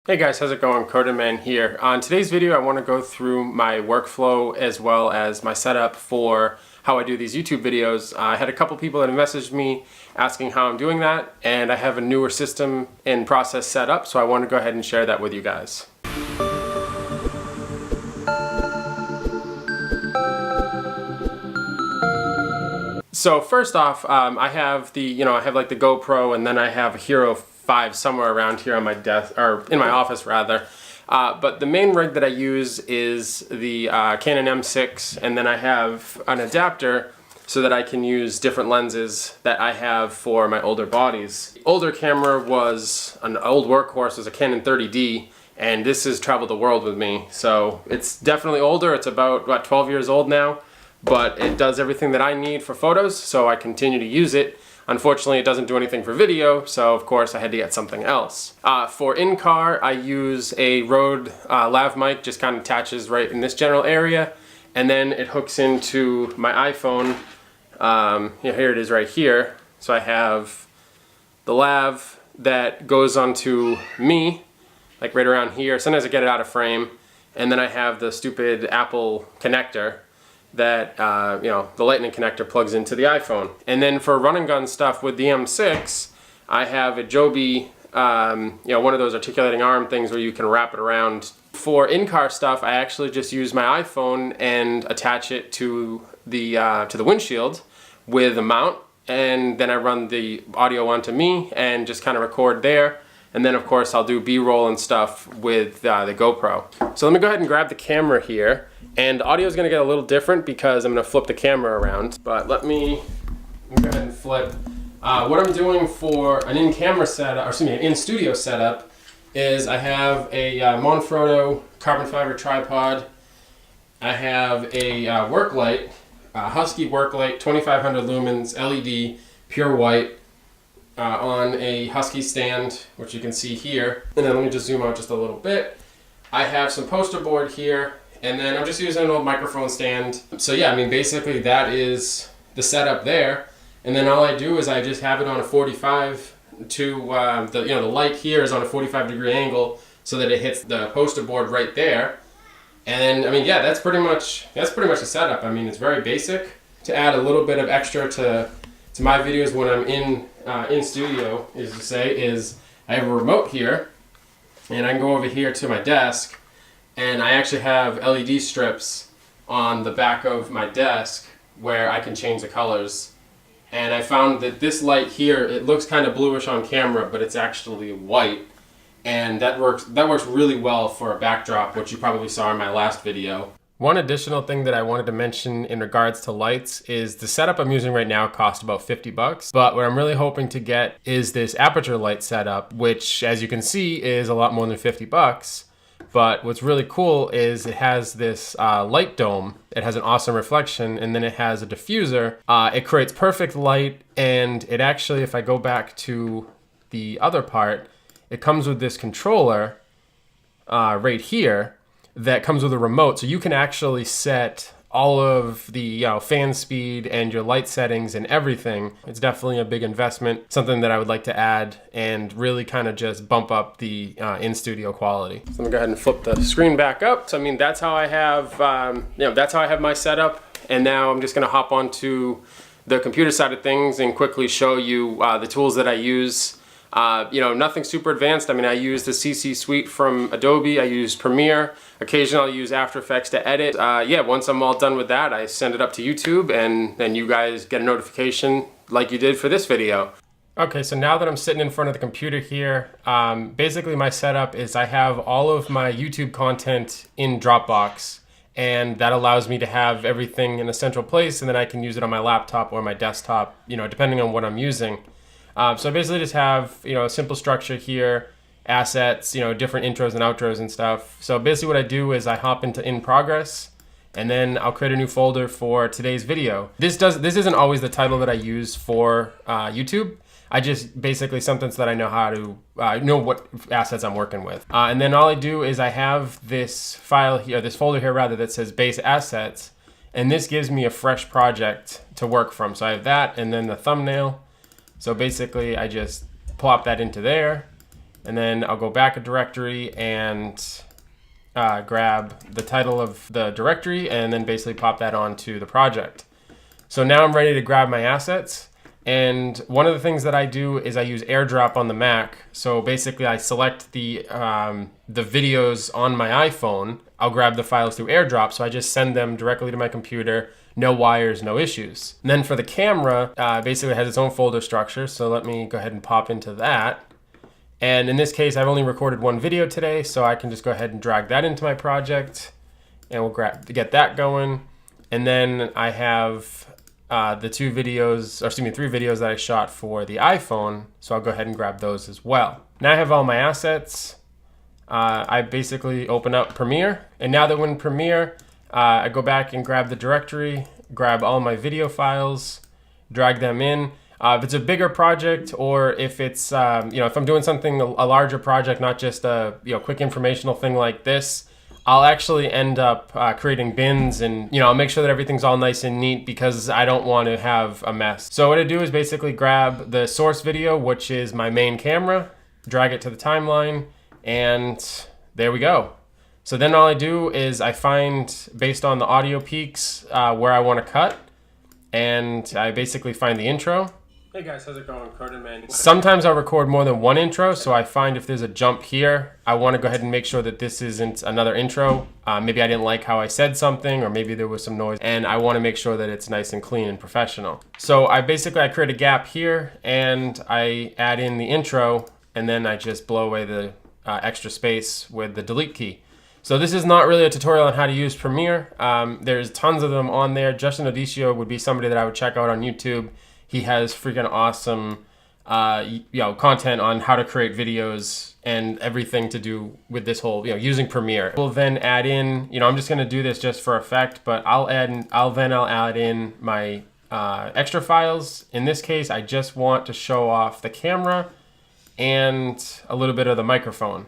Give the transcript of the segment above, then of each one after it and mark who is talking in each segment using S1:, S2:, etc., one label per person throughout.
S1: Hey guys, how's it going? CoderMan here. On today's video, I want to go through my workflow as well as my setup for how I do these YouTube videos. I had a couple people that have messaged me asking how I'm doing that, and I have a newer system and process set up, so I want to go ahead and share that with you guys. So first off, I have the, I have like the GoPro, and then I have a Hero 5 somewhere around here on my desk, or in my office rather. But the main rig that I use is the Canon M6, and then I have an adapter so that I can use different lenses that I have for my older bodies. The older camera was an old workhorse, was a Canon 30D, and this has traveled the world with me. So it's definitely older. It's about, what, 12 years old now, but it does everything that I need for photos, so I continue to use it. Unfortunately, it doesn't do anything for video, so of course I had to get something else. For in-car, I use a Rode lav mic, just kind of attaches right in this general area, and then it hooks into my iPhone. Here it is right here. So I have the lav that goes onto me, like right around here. Sometimes I get it out of frame, and then I have the stupid Apple connector that the lightning connector plugs into the iPhone. And then for run and gun stuff with the M6, I have a Joby, one of those articulating arm things where you can wrap it around. For in-car stuff, I actually just use my iPhone and attach it to the windshield with a mount, and then I run the audio onto me and just kind of record there. And then of course I'll do B-roll and stuff with the GoPro. So let me go ahead and grab the camera here. And the audio is going to get a little different because I'm going to flip the camera around. But let me go ahead and flip. What I'm doing for an in-camera setup, or excuse me, an in-studio setup, is I have a Manfrotto carbon fiber tripod. I have a work light, Husky work light, 2500 lumens, LED, pure white, on a Husky stand, which you can see here. And then let me just zoom out just a little bit. I have some poster board here. And then I'm just using an old microphone stand. So yeah, I mean, basically that is the setup there. And then all I do is I just have it on a 45 to, the light here is on a 45-degree angle so that it hits the poster board right there. And I mean, yeah, that's pretty much the setup. I mean, it's very basic. To add a little bit of extra to my videos when I'm in studio, is I have a remote here, and I can go over here to my desk. And I actually have LED strips on the back of my desk where I can change the colors. And I found that this light here, it looks kind of bluish on camera, but it's actually white. And that works really well for a backdrop, which you probably saw in my last video. One additional thing that I wanted to mention in regards to lights is the setup I'm using right now costs about 50 bucks. But what I'm really hoping to get is this aperture light setup, which as you can see is a lot more than 50 bucks. But what's really cool is it has this light dome. It has an awesome reflection, and then it has a diffuser. It creates perfect light, and it actually, if I go back to the other part, it comes with this controller right here that comes with a remote. So you can actually set all of the fan speed and your light settings and everything. It's definitely a big investment, something that I would like to add and really kind of just bump up the in-studio quality. So let me go ahead and flip the screen back up. So I mean, that's how I have, that's how I have my setup. And now I'm just gonna hop onto the computer side of things and quickly show you the tools that I use. Nothing super advanced. I mean, I use the CC Suite from Adobe. I use Premiere. Occasionally I'll use After Effects to edit. Once I'm all done with that, I send it up to YouTube, and then you guys get a notification like you did for this video. Okay, so now that I'm sitting in front of the computer here, basically my setup is I have all of my YouTube content in Dropbox, and that allows me to have everything in a central place, and then I can use it on my laptop or my desktop, depending on what I'm using. So I basically just have, a simple structure here, assets, different intros and outros and stuff. So basically what I do is I hop into In Progress, and then I'll create a new folder for today's video. This isn't always the title that I use for YouTube. I just basically something so that I know how to, know what assets I'm working with. And then all I do is I have this file here, this folder here rather, that says Base Assets, and this gives me a fresh project to work from. So I have that, and then the thumbnail. So basically I just plop that into there, and then I'll go back a directory and grab the title of the directory and then basically pop that onto the project. So now I'm ready to grab my assets. And one of the things that I do is I use AirDrop on the Mac. So basically I select the videos on my iPhone. I'll grab the files through AirDrop. So I just send them directly to my computer. No wires, no issues. And then for the camera, basically it has its own folder structure. So let me go ahead and pop into that. And in this case, I've only recorded one video today, so I can just go ahead and drag that into my project, and we'll get that going. And then I have the 3 videos that I shot for the iPhone, so I'll go ahead and grab those as well. Now I have all my assets. I basically open up Premiere, and now that we're in Premiere, I go back and grab the directory, grab all my video files, drag them in. If it's a bigger project, or if it's if I'm doing something a larger project, not just a quick informational thing like this, I'll actually end up creating bins, and I'll make sure that everything's all nice and neat because I don't want to have a mess. So what I do is basically grab the source video, which is my main camera, drag it to the timeline, and there we go. So then all I do is I find, based on the audio peaks, where I want to cut, and I basically find the intro. Hey guys, how's it going? CoderMan. Sometimes I'll record more than one intro, so I find if there's a jump here, I want to go ahead and make sure that this isn't another intro. Maybe I didn't like how I said something, or maybe there was some noise, and I want to make sure that it's nice and clean and professional. So I create a gap here, and I add in the intro, and then I just blow away the extra space with the delete key. So this is not really a tutorial on how to use Premiere. There's tons of them on there. Justin Odisio would be somebody that I would check out on YouTube. He has freaking awesome, content on how to create videos and everything to do with this whole, using Premiere. We'll then add in, I'm just going to do this just for effect, but I'll add in my extra files. In this case, I just want to show off the camera and a little bit of the microphone.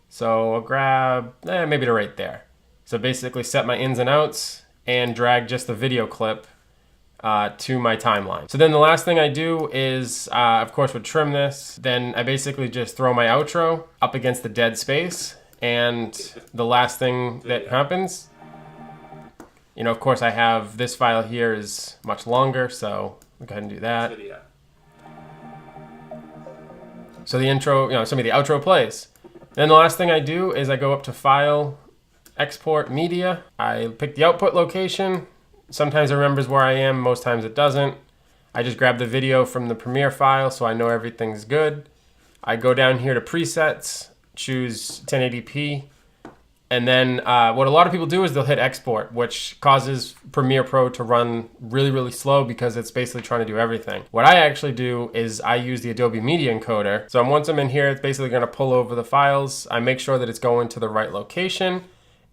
S1: So I'll grab maybe to right there. So basically set my ins and outs and drag just the video clip to my timeline. So then the last thing I do is, of course, would trim this. Then I basically just throw my outro up against the dead space. And the last thing that happens, of course, I have this file here is much longer, so I'll go ahead and do that. So the intro, the outro plays. Then the last thing I do is I go up to File, Export Media. I pick the output location. Sometimes it remembers where I am, most times it doesn't. I just grab the video from the Premiere file so I know everything's good. I go down here to Presets, choose 1080p, and then what a lot of people do is they'll hit Export, which causes Premiere Pro to run really, really slow because it's basically trying to do everything. What I actually do is I use the Adobe Media Encoder. So once I'm in here, it's basically going to pull over the files. I make sure that it's going to the right location,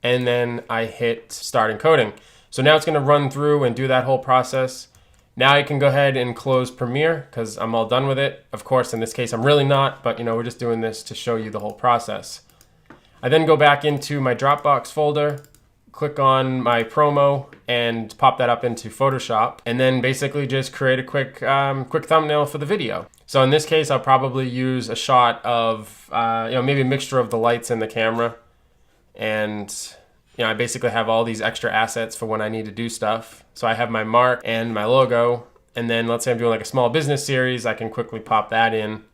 S1: and then I hit Start Encoding. So now it's going to run through and do that whole process. Now I can go ahead and close Premiere because I'm all done with it. Of course, in this case, I'm really not, but we're just doing this to show you the whole process. I then go back into my Dropbox folder, click on my promo, and pop that up into Photoshop, and then basically just create a quick thumbnail for the video. So in this case, I'll probably use a shot of, maybe a mixture of the lights and the camera, and I basically have all these extra assets for when I need to do stuff. So I have my mark and my logo, and then let's say I'm doing like a small business series, I can quickly pop that in,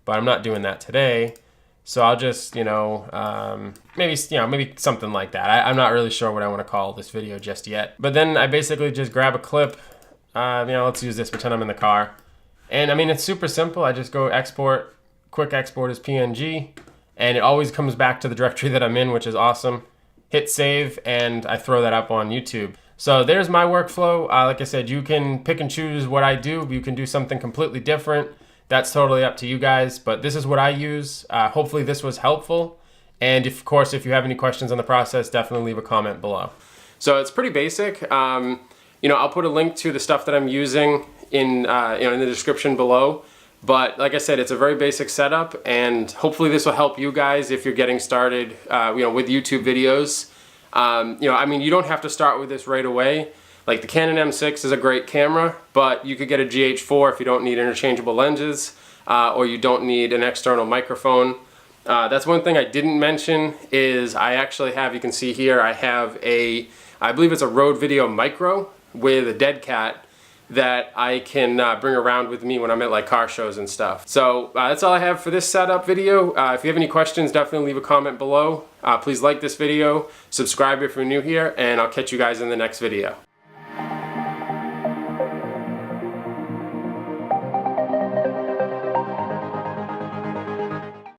S1: but I'm not doing that today. So I'll just, maybe something like that. I'm not really sure what I want to call this video just yet. But then I basically just grab a clip. Let's use this, pretend I'm in the car. And it's super simple. I just go export, quick export as PNG, and it always comes back to the directory that I'm in, which is awesome. Hit save, and I throw that up on YouTube. So there's my workflow. Like I said, you can pick and choose what I do. You can do something completely different. That's totally up to you guys, but this is what I use. Hopefully this was helpful. And of course, if you have any questions on the process, definitely leave a comment below. So it's pretty basic. I'll put a link to the stuff that I'm using in the description below. But like I said, it's a very basic setup, and hopefully this will help you guys if you're getting started, with YouTube videos. You don't have to start with this right away. Like the Canon M6 is a great camera, but you could get a GH4 if you don't need interchangeable lenses, or you don't need an external microphone. That's one thing I didn't mention is I actually have, you can see here, I have a, I believe it's a Rode Video Micro with a dead cat that I can bring around with me when I'm at like car shows and stuff. So that's all I have for this setup video. If you have any questions, definitely leave a comment below. Please like this video, subscribe if you're new here, and I'll catch you guys in the next video.